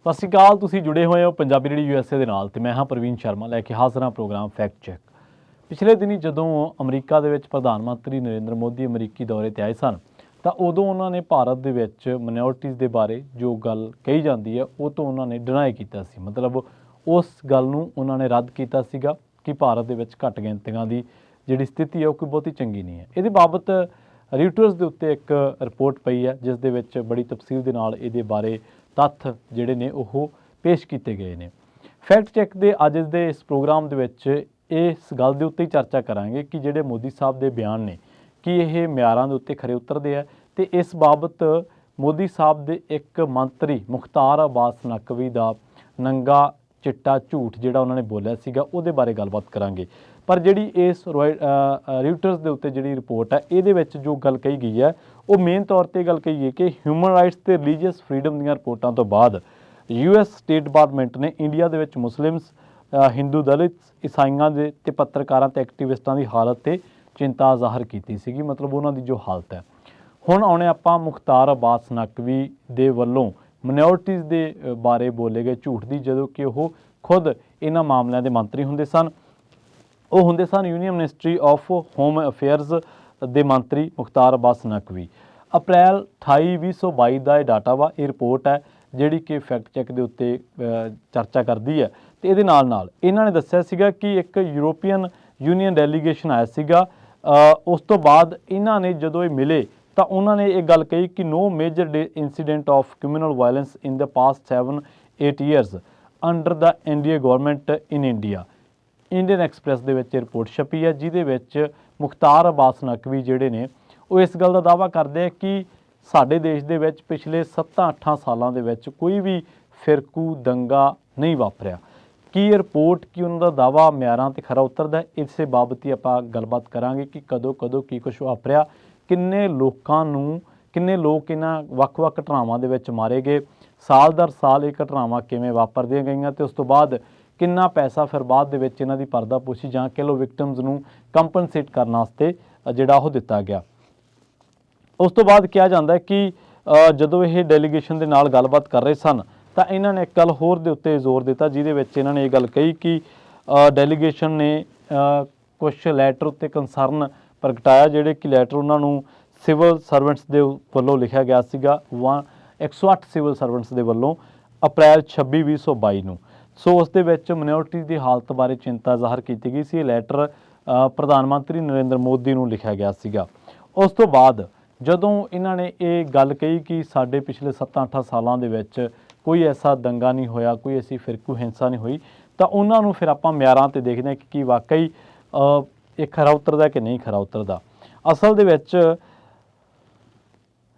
ਸਤਿ ਸ਼੍ਰੀ ਅਕਾਲ। ਤੁਸੀਂ ਜੁੜੇ ਹੋਏ ਹੋ ਪੰਜਾਬੀ ਰੇਡੀਓ USA ਦੇ ਨਾਲ ਤੇ ਮੈਂ ਹਾਂ ਪ੍ਰਵੀਨ ਸ਼ਰਮਾ ਲੈ ਕੇ ਹਾਜ਼ਰ ਹਾਂ ਪ੍ਰੋਗਰਾਮ ਫੈਕਟ ਚੈੱਕ। ਪਿਛਲੇ ਦਿਨੀ ਜਦੋਂ ਅਮਰੀਕਾ ਦੇ ਵਿੱਚ ਪ੍ਰਧਾਨ ਮੰਤਰੀ ਨਰਿੰਦਰ ਮੋਦੀ ਅਮਰੀਕੀ ਦੌਰੇ 'ਤੇ ਆਏ ਸਨ ਤਾਂ ਉਦੋਂ ਉਹਨਾਂ ਨੇ ਭਾਰਤ ਦੇ ਵਿੱਚ ਮਾਈਨੋਰਟੀਜ਼ ਦੇ ਬਾਰੇ ਜੋ ਗੱਲ ਕਹੀ ਜਾਂਦੀ ਹੈ ਉਹ ਤੋਂ ਉਹਨਾਂ ਨੇ ਡਿਨਾਈ ਕੀਤਾ ਸੀ। ਮਤਲਬ ਉਸ ਗੱਲ ਨੂੰ ਉਹਨਾਂ ਨੇ ਰੱਦ ਕੀਤਾ ਸੀਗਾ ਕਿ ਭਾਰਤ ਦੇ ਵਿੱਚ ਘੱਟ ਗਿਣਤੀਆਂ ਦੀ ਜਿਹੜੀ ਸਥਿਤੀ ਹੈ ਉਹ ਕੋਈ ਬਹੁਤੀ ਚੰਗੀ ਨਹੀਂ ਹੈ। ਇਹਦੇ ਬਾਬਤ ਰਿਊਟਰਸ ਦੇ ਉੱਤੇ ਇੱਕ ਰਿਪੋਰਟ ਪਈ ਹੈ ਜਿਸ ਦੇ ਵਿੱਚ ਬੜੀ ਤਫਸੀਲ ਦੇ ਨਾਲ ਇਹਦੇ ਬਾਰੇ ਤੱਥ ਜਿਹੜੇ ਨੇ ਉਹ ਪੇਸ਼ ਕੀਤੇ ਗਏ ਨੇ। ਫੈਕਟ ਚੈੱਕ ਦੇ ਅੱਜ ਦੇ ਇਸ ਪ੍ਰੋਗਰਾਮ ਦੇ ਵਿੱਚ ਇਸ ਗੱਲ ਦੇ ਉੱਤੇ ਹੀ ਚਰਚਾ ਕਰਾਂਗੇ ਕਿ ਜਿਹੜੇ ਮੋਦੀ ਸਾਹਿਬ ਦੇ ਬਿਆਨ ਨੇ ਕਿ ਇਹ ਮਿਆਰਾਂ ਦੇ ਉੱਤੇ ਖਰੇ ਉਤਰਦੇ ਆ ਤੇ ਇਸ ਬਾਬਤ ਮੋਦੀ ਸਾਹਿਬ ਦੇ ਇੱਕ ਮੰਤਰੀ ਮੁਖਤਾਰ ਅਬਾਸ ਨਕਵੀ ਦਾ ਨੰਗਾ ਚਿੱਟਾ ਝੂਠ ਜਿਹੜਾ ਉਹਨਾਂ ਨੇ ਬੋਲਿਆ ਸੀਗਾ ਉਹਦੇ ਬਾਰੇ ਗੱਲਬਾਤ ਕਰਾਂਗੇ। ਪਰ ਜਿਹੜੀ ਇਸ ਰਿਊਟਰਸ ਦੇ ਉੱਤੇ ਜਿਹੜੀ ਰਿਪੋਰਟ ਹੈ ਇਹਦੇ ਵਿੱਚ ਜੋ ਗੱਲ ਕਹੀ ਗਈ ਹੈ ਉਹ ਮੇਨ ਤੌਰ 'ਤੇ ਗੱਲ ਕਹੀ ਹੈ ਕਿ ਹਿਊਮਨ ਰਾਈਟਸ ਤੇ ਰਿਲੀਜੀਅਸ ਫਰੀਡਮ ਦੀਆਂ ਰਿਪੋਰਟਾਂ ਤੋਂ ਬਾਅਦ US ਸਟੇਟ ਡਿਪਾਰਟਮੈਂਟ ਨੇ ਇੰਡੀਆ ਦੇ ਵਿੱਚ ਮੁਸਲਿਮਸ, ਹਿੰਦੂ, ਦਲਿਤ, ਈਸਾਈਆਂ ਦੇ ਤੇ ਪੱਤਰਕਾਰਾਂ ਤੇ ਐਕਟਿਵਿਸਟਾਂ ਦੀ ਹਾਲਤ 'ਤੇ ਚਿੰਤਾ ਜ਼ਾਹਰ ਕੀਤੀ ਸੀਗੀ। ਮਤਲਬ ਉਹਨਾਂ ਦੀ ਜੋ ਹਾਲਤ ਹੈ। ਹੁਣ ਆਉਣੇ ਆਪਾਂ ਮੁਖਤਾਰ ਅਬਾਸ ਨਕਵੀ ਦੇ ਵੱਲੋਂ ਮਾਈਨੋਰਟੀਜ਼ ਦੇ ਬਾਰੇ ਬੋਲੇ ਗਏ ਝੂਠ ਦੀ, ਜਦੋਂ ਕਿ ਉਹ ਖੁਦ ਇਹਨਾਂ ਮਾਮਲਿਆਂ ਦੇ ਮੰਤਰੀ ਹੁੰਦੇ ਸਨ। ਉਹ ਹੁੰਦੇ ਸਨ union ministry of home affairs ਦੇ ਮੰਤਰੀ ਮੁਖਤਾਰ ਅਬਾਸ ਨਕਵੀ। ਅਪ੍ਰੈਲ 28, 2022 ਦਾ ਇਹ ਡਾਟਾ ਵਾ, ਇਹ ਰਿਪੋਰਟ ਹੈ ਜਿਹੜੀ ਕਿ ਫੈਕਟ ਚੈੱਕ ਦੇ ਉੱਤੇ ਚਰਚਾ ਕਰਦੀ ਹੈ। ਅਤੇ ਇਹਦੇ ਨਾਲ ਇਹਨਾਂ ਨੇ ਦੱਸਿਆ ਸੀਗਾ ਕਿ ਇੱਕ ਯੂਰੋਪੀਅਨ ਯੂਨੀਅਨ ਡੈਲੀਗੇਸ਼ਨ ਆਇਆ ਸੀਗਾ। ਉਸ ਤੋਂ ਬਾਅਦ ਇਹਨਾਂ ਨੇ ਜਦੋਂ ਇਹ ਮਿਲੇ ਤਾਂ ਉਹਨਾਂ ਨੇ ਇਹ ਗੱਲ ਕਹੀ ਕਿ no major incident of criminal violence in the past 7-8 years under the NDA government in India. Indian Express ਦੇ ਵਿੱਚ ਰਿਪੋਰਟ ਛਪੀ ਹੈ ਜਿਹਦੇ ਵਿੱਚ ਮੁਖਤਾਰ ਅਬਾਸ ਨਕਵੀ ਜਿਹੜੇ ਨੇ ਉਹ ਇਸ ਗੱਲ ਦਾ ਦਾਅਵਾ ਕਰਦੇ ਆ ਕਿ ਸਾਡੇ ਦੇਸ਼ ਦੇ ਵਿੱਚ ਪਿਛਲੇ 7-8 ਸਾਲਾਂ ਦੇ ਵਿੱਚ ਕੋਈ ਵੀ ਫਿਰਕੂ ਦੰਗਾ ਨਹੀਂ ਵਾਪਰਿਆ। ਕੀ ਇਹ ਰਿਪੋਰਟ ਕੀ ਉਹਨਾਂ ਦਾ ਦਾਅਵਾ ਮਿਆਰਾਂ 'ਤੇ ਖਰਾ ਉਤਰਦਾ? ਇਸੇ ਬਾਬਤ ਹੀ ਆਪਾਂ ਗੱਲਬਾਤ ਕਰਾਂਗੇ ਕਿ ਕਦੋਂ ਕੀ ਕੁਛ ਵਾਪਰਿਆ, ਕਿੰਨੇ ਲੋਕ ਇਹਨਾਂ ਵੱਖ-ਵੱਖ ਘਟਨਾਵਾਂ ਦੇ ਵਿੱਚ ਮਾਰੇ ਗਏ, ਸਾਲ ਦਰ ਸਾਲ ਇਹ ਘਟਨਾਵਾਂ ਕਿਵੇਂ ਵਾਪਰਦੀਆਂ ਗਈਆਂ ਅਤੇ ਉਸ ਤੋਂ ਬਾਅਦ ਕਿੰਨਾ ਪੈਸਾ ਫਿਰ ਬਾਅਦ ਦੇ ਵਿੱਚ ਇਹਨਾਂ ਦੀ ਪਰਦਾਪੋਸ਼ੀ ਜਾਂ ਕਹਿ ਲਓ ਵਿਕਟਮਸ ਨੂੰ ਕੰਪਨਸੇਟ ਕਰਨ ਵਾਸਤੇ ਜਿਹੜਾ ਉਹ ਦਿੱਤਾ ਗਿਆ। ਉਸ ਤੋਂ ਬਾਅਦ ਕਿਹਾ ਜਾਂਦਾ ਹੈ ਕਿ ਜਦੋਂ ਇਹ ਡੈਲੀਗੇਸ਼ਨ ਦੇ ਨਾਲ ਗੱਲਬਾਤ ਕਰ ਰਹੇ ਸਨ ਤਾਂ ਇਹਨਾਂ ਨੇ ਇੱਕ ਗੱਲ ਹੋਰ ਦੇ ਉੱਤੇ ਜ਼ੋਰ ਦਿੱਤਾ ਜਿਹਦੇ ਵਿੱਚ ਇਹਨਾਂ ਨੇ ਇਹ ਗੱਲ ਕਹੀ ਕਿ ਡੈਲੀਗੇਸ਼ਨ ਨੇ ਕੁਛ ਲੈਟਰ ਉੱਤੇ ਕੰਸਰਨ ਪ੍ਰਗਟਾਇਆ, ਜਿਹੜੇ ਕਿ ਲੈਟਰ ਉਹਨਾਂ ਨੂੰ ਸਿਵਲ ਸਰਵੈਂਟਸ ਦੇ ਵੱਲੋਂ ਲਿਖਿਆ ਗਿਆ ਸੀਗਾ 108 ਸਿਵਲ ਸਰਵੈਂਟਸ ਦੇ ਵੱਲੋਂ ਅਪ੍ਰੈਲ 26, 2022 ਨੂੰ। ਸੋ ਉਸ ਦੇ ਵਿੱਚ ਮਾਈਨੋਰਟੀ ਦੀ ਹਾਲਤ ਬਾਰੇ ਚਿੰਤਾ ਜ਼ਾਹਰ ਕੀਤੀ ਗਈ ਸੀ। ਇਹ ਲੈਟਰ ਪ੍ਰਧਾਨ ਮੰਤਰੀ ਨਰਿੰਦਰ ਮੋਦੀ ਨੂੰ ਲਿਖਿਆ ਗਿਆ ਸੀਗਾ। ਉਸ ਤੋਂ ਬਾਅਦ ਜਦੋਂ ਇਹਨਾਂ ਨੇ ਇਹ ਗੱਲ ਕਹੀ ਕਿ ਸਾਡੇ ਪਿਛਲੇ 7-8 ਸਾਲਾਂ ਦੇ ਵਿੱਚ ਕੋਈ ਐਸਾ ਦੰਗਾ ਨਹੀਂ ਹੋਇਆ, ਕੋਈ ਐਸੀ ਫਿਰਕੂ ਹਿੰਸਾ ਨਹੀਂ ਹੋਈ, ਤਾਂ ਉਹਨਾਂ ਨੂੰ ਫਿਰ ਆਪਾਂ ਮਿਆਰਾਂ 'ਤੇ ਦੇਖਦੇ ਹਾਂ ਕਿ ਕੀ ਵਾਕਈ ਇਹ ਖਰਾ ਉਤਰਦਾ ਕਿ ਨਹੀਂ ਖਰਾ ਉਤਰਦਾ। ਅਸਲ ਦੇ ਵਿੱਚ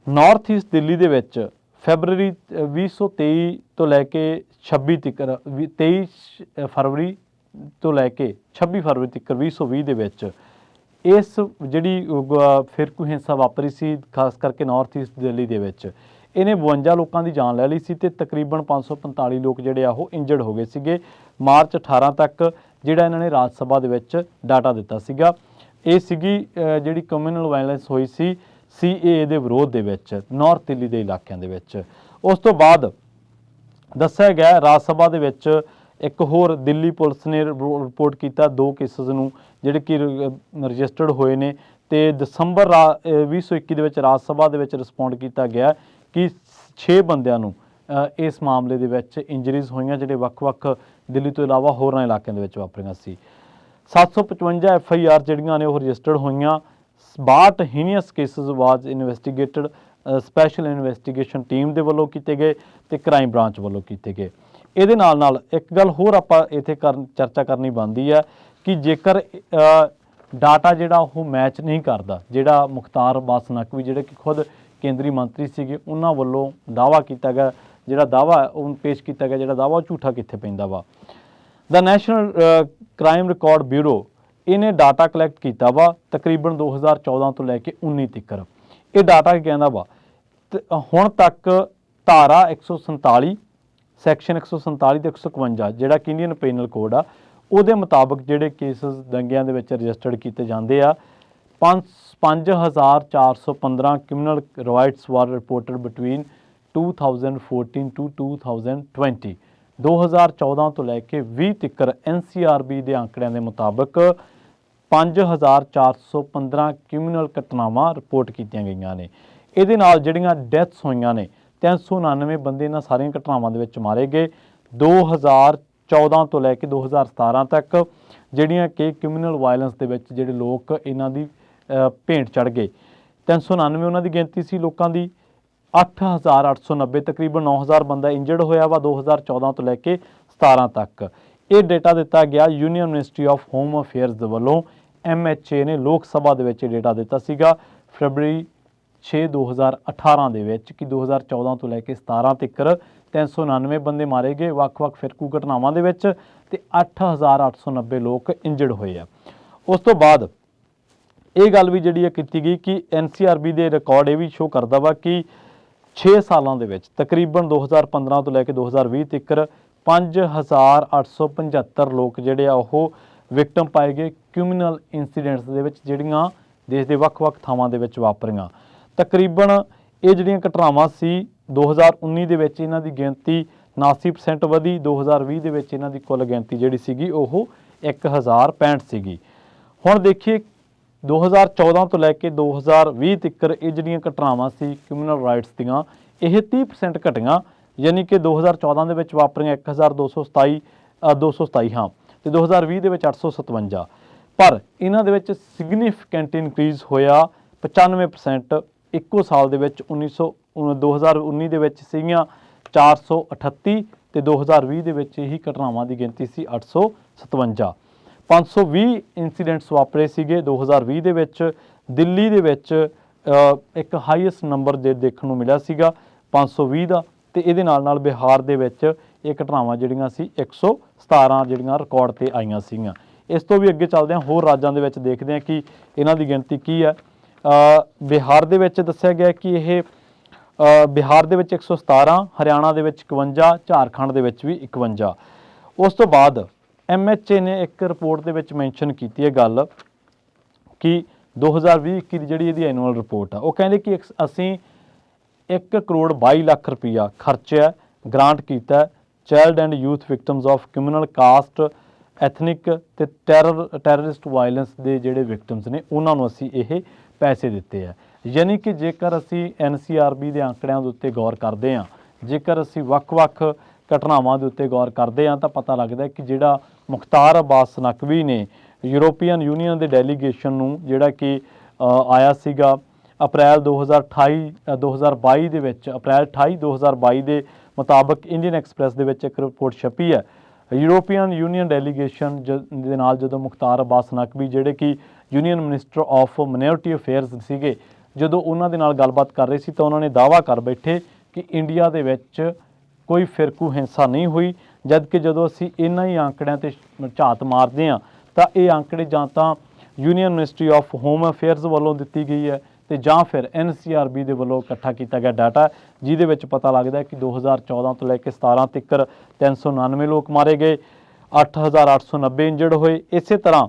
ਨਾਰਥ ਈਸਟ ਦਿੱਲੀ ਦੇ ਵਿੱਚ ਫੈਬਰਵਰੀ 2023 ਤੋਂ ਲੈ ਕੇ 23 ਫਰਵਰੀ ਤੋਂ ਲੈ ਕੇ 26 ਫਰਵਰੀ ਤੱਕ 2020 ਦੇ ਵਿੱਚ ਇਸ ਜਿਹੜੀ ਫਿਰਕੂ ਹਿੰਸਾ ਵਾਪਰੀ ਸੀ ਖਾਸ ਕਰਕੇ ਨਾਰਥ ਈਸਟ ਦਿੱਲੀ ਦੇ ਵਿੱਚ, ਇਹਨੇ 52 ਲੋਕਾਂ ਦੀ ਜਾਨ ਲੈ ਲਈ ਸੀ ਅਤੇ ਤਕਰੀਬਨ 545 ਲੋਕ ਜਿਹੜੇ ਆ ਉਹ ਇੰਜਰਡ ਹੋ ਗਏ ਸੀਗੇ। ਮਾਰਚ 18 ਤੱਕ ਜਿਹੜਾ ਇਹਨਾਂ ਨੇ ਰਾਜ ਸਭਾ ਦੇ ਵਿੱਚ ਡਾਟਾ ਦਿੱਤਾ ਸੀਗਾ। ਇਹ ਸੀਗੀ ਜਿਹੜੀ ਕਮਿਊਨਲ ਵਾਇਲੈਂਸ ਹੋਈ ਸੀ CAA ਦੇ ਵਿਰੋਧ ਦੇ ਵਿੱਚ ਨਾਰਥ ਦਿੱਲੀ ਦੇ ਇਲਾਕਿਆਂ ਦੇ ਵਿੱਚ। ਉਸ ਤੋਂ ਬਾਅਦ ਦੱਸਿਆ ਗਿਆ ਰਾਜ ਸਭਾ ਦੇ ਵਿੱਚ ਇੱਕ ਹੋਰ ਦਿੱਲੀ ਪੁਲਿਸ ਨੇ ਰਿਪੋਰਟ ਕੀਤਾ 2 ਕੇਸਿਸ ਨੂੰ ਜਿਹੜੇ ਕਿ ਰਜਿਸਟਰਡ ਹੋਏ ਨੇ ਅਤੇ ਦਸੰਬਰ 2021 ਦੇ ਵਿੱਚ ਰਾਜ ਸਭਾ ਦੇ ਵਿੱਚ ਰਿਸਪੌਂਡ ਕੀਤਾ ਗਿਆ ਕਿ 6 ਬੰਦਿਆਂ ਨੂੰ ਇਸ ਮਾਮਲੇ ਦੇ ਵਿੱਚ ਇੰਜਰੀਜ਼ ਹੋਈਆਂ ਜਿਹੜੇ ਵੱਖ-ਵੱਖ ਦਿੱਲੀ ਤੋਂ ਇਲਾਵਾ ਹੋਰਾਂ ਇਲਾਕਿਆਂ ਦੇ ਵਿੱਚ ਵਾਪਰੀਆਂ ਸੀ। 755 FIR ਜਿਹੜੀਆਂ ਨੇ ਉਹ ਰਜਿਸਟਰਡ ਹੋਈਆਂ। 62 ਹੀਨੀਅਸ ਕੇਸਿਸ ਵਾਜ਼ ਇਨਵੈਸਟੀਗੇਟਡ ਸਪੈਸ਼ਲ ਇਨਵੈਸਟੀਗੇਸ਼ਨ ਟੀਮ ਦੇ ਵੱਲੋਂ ਕੀਤੇ ਗਏ ਅਤੇ ਕ੍ਰਾਈਮ ਬ੍ਰਾਂਚ ਵੱਲੋਂ ਕੀਤੇ ਗਏ। ਇਹਦੇ ਨਾਲ ਇੱਕ ਗੱਲ ਹੋਰ ਆਪਾਂ ਇੱਥੇ ਚਰਚਾ ਕਰਨੀ ਬਣਦੀ ਹੈ ਕਿ ਜੇਕਰ ਡਾਟਾ ਜਿਹੜਾ ਉਹ ਮੈਚ ਨਹੀਂ ਕਰਦਾ, ਜਿਹੜਾ ਮੁਖਤਾਰ ਅਬਾਸ ਨਕਵੀ ਜਿਹੜੇ ਕਿ ਖੁਦ ਕੇਂਦਰੀ ਮੰਤਰੀ ਸੀਗੇ ਉਹਨਾਂ ਵੱਲੋਂ ਦਾਅਵਾ ਕੀਤਾ ਗਿਆ, ਜਿਹੜਾ ਦਾਅਵਾ ਉਹ ਪੇਸ਼ ਕੀਤਾ ਗਿਆ, ਜਿਹੜਾ ਦਾਅਵਾ ਝੂਠਾ ਕਿੱਥੇ ਪੈਂਦਾ ਵਾ। ਦਾ ਨੈਸ਼ਨਲ ਕ੍ਰਾਈਮ ਰਿਕਾਰਡ ਬਿਊਰੋ ਇਹਨੇ ਡਾਟਾ ਕਲੈਕਟ ਕੀਤਾ ਵਾ ਤਕਰੀਬਨ 2014 ਤੋਂ ਲੈ ਕੇ 19 ਤੱਕ। ਇਹ ਡਾਟਾ ਕੀ ਕਹਿੰਦਾ ਵਾ ਹੁਣ ਤੱਕ ਧਾਰਾ 147 ਸੈਕਸ਼ਨ 147 ਤੇ 151 ਜਿਹੜਾ ਕਿ ਇੰਡੀਅਨ ਪੀਨਲ ਕੋਡ ਆ ਉਹਦੇ ਮੁਤਾਬਕ ਜਿਹੜੇ ਕੇਸਿਸ ਦੰਗਿਆਂ ਦੇ ਵਿੱਚ ਰਜਿਸਟਰਡ ਕੀਤੇ ਜਾਂਦੇ ਆ 5415 criminal riots were reported between 2014 to 2020 2014 ਤੋਂ ਲੈ ਕੇ 20 ਤੱਕ NCRB ਦੇ ਅੰਕੜਿਆਂ ਦੇ ਮੁਤਾਬਕ 5415 ਕ੍ਰਿਮੀਨਲ ਘਟਨਾਵਾਂ ਰਿਪੋਰਟ ਕੀਤੀਆਂ ਗਈਆਂ ਨੇ। ਇਹਦੇ ਨਾਲ ਜਿਹੜੀਆਂ ਡੈਥਸ ਹੋਈਆਂ ਨੇ 399 ਬੰਦੇ ਇਹਨਾਂ ਸਾਰੀਆਂ ਘਟਨਾਵਾਂ ਦੇ ਵਿੱਚ ਮਾਰੇ ਗਏ। 2014 ਤੋਂ ਲੈ ਕੇ 2017 ਤੱਕ ਜਿਹੜੀਆਂ ਕਿ ਕ੍ਰਿਮੀਨਲ ਵਾਇਲੈਂਸ ਦੇ ਵਿੱਚ ਜਿਹੜੇ ਲੋਕ ਇਹਨਾਂ ਦੀ ਭੇਂਟ ਚੜ੍ਹ ਗਏ 399 ਉਹਨਾਂ ਦੀ ਗਿਣਤੀ ਸੀ ਲੋਕਾਂ ਦੀ। 8890 ਤਕਰੀਬਨ 9000 ਬੰਦਾ ਇੰਜਰਡ ਹੋਇਆ ਵਾ 2014 ਤੋਂ ਲੈ ਕੇ 17 ਤੱਕ। ਇਹ ਡੇਟਾ ਦਿੱਤਾ ਗਿਆ union ministry of home affairs ਦੇ ਵੱਲੋਂ। MHA ਨੇ ਲੋਕ ਸਭਾ ਦੇ ਵਿੱਚ ਇਹ ਡੇਟਾ ਦਿੱਤਾ ਸੀਗਾ ਫਰਵਰੀ 6 2018 ਦੇ ਵਿੱਚ ਕਿ 2014 ਤੋਂ ਲੈ ਕੇ 17 ਤੱਕ 399 ਬੰਦੇ ਮਾਰੇ ਗਏ ਵੱਖ-ਵੱਖ ਫਿਰਕੂ ਘਟਨਾਵਾਂ ਦੇ ਵਿੱਚ ਤੇ 8890 ਲੋਕ ਇੰਜਰਡ ਹੋਏ ਆ। ਉਸ ਤੋਂ ਬਾਅਦ ਇਹ ਗੱਲ ਵੀ ਜਿਹੜੀ ਹੈ ਕੀਤੀ ਗਈ ਕਿ NCRB ਦੇ ਰਿਕਾਰਡ ਇਹ ਵੀ ਸ਼ੋ ਕਰਦਾ ਵਾ ਕਿ 6 ਸਾਲਾਂ ਦੇ ਵਿੱਚ ਤਕਰੀਬਨ 2015 ਤੋਂ ਲੈ ਕੇ 2020 ਤੱਕ 5875 ਲੋਕ ਜਿਹੜੇ ਆ ਉਹ ਵਿਕਟਮ ਪਾਏ ਗਏ ਕ੍ਰਿਮੀਨਲ ਇਨਸੀਡੈਂਟਸ ਦੇ ਵਿੱਚ ਜਿਹੜੀਆਂ ਦੇਸ਼ ਦੇ ਵੱਖ-ਵੱਖ ਥਾਵਾਂ ਦੇ ਵਿੱਚ ਵਾਪਰੀਆਂ। ਤਕਰੀਬਨ ਇਹ ਜਿਹੜੀਆਂ ਘਟਨਾਵਾਂ ਸੀ 2019 ਦੇ ਵਿੱਚ ਇਹਨਾਂ ਦੀ ਗਿਣਤੀ 79% ਵਧੀ। 2020 ਦੇ ਵਿੱਚ ਇਹਨਾਂ ਦੀ ਕੁੱਲ ਗਿਣਤੀ ਜਿਹੜੀ ਸੀਗੀ ਉਹ 1065 ਸੀਗੀ। ਹੁਣ ਦੇਖੀਏ 2014 ਤੋਂ ਲੈ ਕੇ 2020 ਤੱਕ ਇਹ ਜਿਹੜੀਆਂ ਘਟਨਾਵਾਂ ਸੀ ਕ੍ਰਿਮੀਨਲ ਰਾਈਟਸ ਦੀਆਂ ਇਹ 30% ਘਟੀਆਂ, ਯਾਨੀ ਕਿ 2014 ਦੇ ਵਿੱਚ ਵਾਪਰੀਆਂ 1227 ਹਾਂ ਤੇ 2020 ਦੇ ਵਿੱਚ 857। ਪਰ ਇਹਨਾਂ ਦੇ ਵਿੱਚ ਸਿਗਨੀਫੀਕੈਂਟ ਇਨਕਰੀਜ਼ ਹੋਇਆ 95% ਇੱਕੋ ਸਾਲ ਦੇ ਵਿੱਚ 2019 ਦੇ ਵਿੱਚ ਸੀਗੀਆਂ 438 ਤੇ 2020 ਦੇ ਵਿੱਚ ਇਹੀ ਘਟਨਾਵਾਂ ਦੀ ਗਿਣਤੀ ਸੀ 857। 520 ਇਨਸੀਡੈਂਟਸ ਵਾਪਰੇ ਸੀਗੇ 2020 ਦੇ ਵਿੱਚ। ਦਿੱਲੀ ਦੇ ਵਿੱਚ ਇੱਕ ਹਾਈਐਸਟ ਨੰਬਰ ਦੇਖਣ ਨੂੰ ਮਿਲਿਆ ਸੀਗਾ 520 ਦਾ ਤੇ ਇਹਦੇ ਨਾਲ ਬਿਹਾਰ ਦੇ ਵਿੱਚ ਇਹ ਘਟਨਾਵਾਂ ਜਿਹੜੀਆਂ ਸੀ 117 ਜਿਹੜੀਆਂ ਰਿਕਾਰਡ ਤੇ ਆਈਆਂ ਸੀਗੀਆਂ। ਇਸ ਤੋਂ ਵੀ ਅੱਗੇ ਚੱਲਦੇ ਹਾਂ ਹੋਰ ਰਾਜਾਂ ਦੇ ਵਿੱਚ ਦੇਖਦੇ ਹਾਂ ਕਿ ਇਹਨਾਂ ਦੀ ਗਿਣਤੀ ਕੀ ਹੈ। ਬਿਹਾਰ ਦੇ ਵਿੱਚ ਦੱਸਿਆ ਗਿਆ ਕਿ ਇਹ ਬਿਹਾਰ ਦੇ ਵਿੱਚ 117, ਹਰਿਆਣਾ ਦੇ ਵਿੱਚ 51, ਝਾਰਖੰਡ ਦੇ ਵਿੱਚ ਵੀ 51। ਉਸ ਤੋਂ ਬਾਅਦ MHA ਨੇ ਇੱਕ ਰਿਪੋਰਟ ਦੇ ਵਿੱਚ ਮੈਂਸ਼ਨ ਕੀਤੀ ਹੈ ਗੱਲ ਕਿ 2020-21 ਦੀ ਜਿਹੜੀ ਇਹਦੀ ਐਨੂਅਲ ਰਿਪੋਰਟ ਆ ਉਹ ਕਹਿੰਦੇ ਕਿ ਅਸੀਂ 1 ਕਰੋੜ 22 ਲੱਖ ਰੁਪਈਆ ਖਰਚਿਆ ਗ੍ਰਾਂਟ ਕੀਤਾ child and youth victims of criminal caste ethnic ਤੇ ਟੈਰਰਿਸਟ ਵਾਇਲੈਂਸ ਦੇ ਜਿਹੜੇ ਵਿਕਟਮਸ ਨੇ ਉਹਨਾਂ ਨੂੰ ਅਸੀਂ ਇਹ ਪੈਸੇ ਦਿੱਤੇ ਆ। ਯਾਨੀ ਕਿ ਜੇਕਰ ਅਸੀਂ NCRB ਦੇ ਅੰਕੜਿਆਂ ਦੇ ਉੱਤੇ ਗੌਰ ਕਰਦੇ ਹਾਂ, ਜੇਕਰ ਅਸੀਂ ਵੱਖ-ਵੱਖ ਘਟਨਾਵਾਂ ਦੇ ਉੱਤੇ ਗੌਰ ਕਰਦੇ ਹਾਂ ਤਾਂ ਪਤਾ ਲੱਗਦਾ ਕਿ ਜਿਹੜਾ ਮੁਖਤਾਰ ਅੱਬਾਸ ਨਕਵੀ ਨੇ ਯੂਰੋਪੀਅਨ ਯੂਨੀਅਨ ਦੇ ਡੈਲੀਗੇਸ਼ਨ ਨੂੰ ਜਿਹੜਾ ਕਿ ਆਇਆ ਸੀਗਾ ਅਪ੍ਰੈਲ 2022 ਦੇ ਵਿੱਚ, ਅਪ੍ਰੈਲ 28 2022 ਦੇ ਮੁਤਾਬਕ ਇੰਡੀਅਨ ਐਕਸਪ੍ਰੈਸ ਦੇ ਵਿੱਚ ਇੱਕ ਰਿਪੋਰਟ ਛਪੀ ਹੈ। ਯੂਰੋਪੀਅਨ ਯੂਨੀਅਨ ਡੈਲੀਗੇਸ਼ਨ ਦੇ ਨਾਲ ਜਦੋਂ ਮੁਖਤਾਰ ਅੱਬਾਸ ਨਕਵੀ ਜਿਹੜੇ ਕਿ union minister of minority affairs ਸੀਗੇ, ਜਦੋਂ ਉਹਨਾਂ ਦੇ ਨਾਲ ਗੱਲਬਾਤ ਕਰ ਰਹੇ ਸੀ ਤਾਂ ਉਹਨਾਂ ਨੇ ਦਾਅਵਾ ਕਰ ਬੈਠੇ ਕਿ ਇੰਡੀਆ ਦੇ ਵਿੱਚ ਕੋਈ ਫਿਰਕੂ ਹਿੰਸਾ ਨਹੀਂ ਹੋਈ, ਜਦ ਕਿ ਜਦੋਂ ਅਸੀਂ ਇਹਨਾਂ ਹੀ ਅੰਕੜਿਆਂ ਤੇ ਝਾਤ ਮਾਰਦੇ ਹਾਂ ਤਾਂ ਇਹ ਅੰਕੜੇ ਜਾਂ ਤਾਂ union ministry of home affairs ਵੱਲੋਂ ਦਿੱਤੀ ਗਈ ਹੈ ਤੇ ਜਾਂ ਫਿਰ NCRB ਦੇ ਵੱਲੋਂ ਇਕੱਠਾ ਕੀਤਾ ਗਿਆ ਡਾਟਾ, ਜਿਹਦੇ ਵਿੱਚ ਪਤਾ ਲੱਗਦਾ ਕਿ 2014 ਤੋਂ ਲੈ ਕੇ 17 ਤੱਕ 399 ਲੋਕ ਮਾਰੇ ਗਏ, 8890 ਇੰਜਰਡ ਹੋਏ। ਇਸੇ ਤਰ੍ਹਾਂ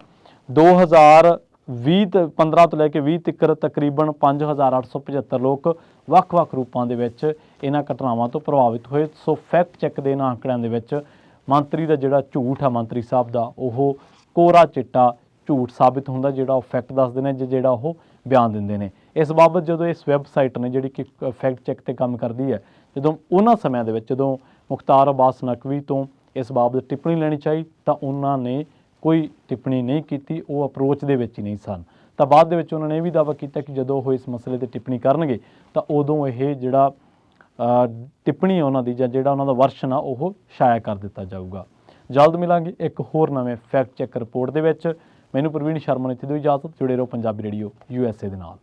2015 ਤੋਂ ਲੈ ਕੇ 20 ਤੱਕ ਤਕਰੀਬਨ 5875 ਲੋਕ ਵੱਖ-ਵੱਖ ਰੂਪਾਂ ਦੇ ਵਿੱਚ ਇਹਨਾਂ ਘਟਨਾਵਾਂ ਤੋਂ ਪ੍ਰਭਾਵਿਤ ਹੋਏ। ਸੋ ਫੈਕਟ ਚੈੱਕ ਦੇ ਇਹਨਾਂ ਅੰਕੜਿਆਂ ਦੇ ਵਿੱਚ ਮੰਤਰੀ ਦਾ ਜਿਹੜਾ ਝੂਠ ਆ ਮੰਤਰੀ ਸਾਹਿਬ ਦਾ ਉਹ ਕੋਰਾ ਚਿੱਟਾ ਝੂਠ ਸਾਬਿਤ ਹੁੰਦਾ, ਜਿਹੜਾ ਉਹ ਫੈਕਟ ਦੱਸਦੇ ਨੇ ਜਿਹੜਾ ਉਹ ਬਿਆਨ ਦਿੰਦੇ ਨੇ। ਇਸ ਬਾਬਤ ਜਦੋਂ ਇਸ ਵੈਬਸਾਈਟ ਨੇ ਜਿਹੜੀ ਕਿ ਫੈਕਟ ਚੈੱਕ ਤੇ ਕੰਮ ਕਰਦੀ ਹੈ, ਜਦੋਂ ਉਹਨਾਂ ਸਮਿਆਂ ਦੇ ਵਿੱਚ ਜਦੋਂ ਮੁਖਤਾਰ ਅੱਬਾਸ ਨਕਵੀ ਤੋਂ ਇਸ ਬਾਬਤ ਟਿੱਪਣੀ ਲੈਣੀ ਚਾਹੀ ਤਾਂ ਉਹਨਾਂ ਨੇ ਕੋਈ ਟਿੱਪਣੀ ਨਹੀਂ ਕੀਤੀ, ਉਹ ਅਪਰੋਚ ਦੇ ਵਿੱਚ ਹੀ ਨਹੀਂ ਸਨ। ਤਾਂ ਬਾਅਦ ਦੇ ਵਿੱਚ ਉਹਨਾਂ ਨੇ ਇਹ ਵੀ ਦਾਅਵਾ ਕੀਤਾ ਕਿ ਜਦੋਂ ਉਹ ਇਸ ਮਸਲੇ ਤੇ ਟਿੱਪਣੀ ਕਰਨਗੇ ਤਾਂ ਉਦੋਂ ਇਹ ਜਿਹੜਾ ਟਿੱਪਣੀ ਉਹਨਾਂ ਦੀ ਜਾਂ ਜਿਹੜਾ ਉਹਨਾਂ ਦਾ ਵਰਸ਼ਨ ਆ ਉਹ ਸ਼ਾਇਆ ਕਰ ਦਿੱਤਾ ਜਾਊਗਾ। ਜਲਦ ਮਿਲਾਂਗੇ ਇੱਕ ਹੋਰ ਨਵੇਂ ਫੈਕਟ ਚੈੱਕ ਰਿਪੋਰਟ ਦੇ ਵਿੱਚ। ਮੈਨੂੰ ਪ੍ਰਵੀਨ ਸ਼ਰਮਾ ਨੇ ਇੱਥੇ ਦਿਓ ਇਜਾਜ਼ਤ। ਜੁੜੇ ਰਹੋ ਪੰਜਾਬੀ ਰੇਡੀਓ USA ਦੇ ਨਾਲ।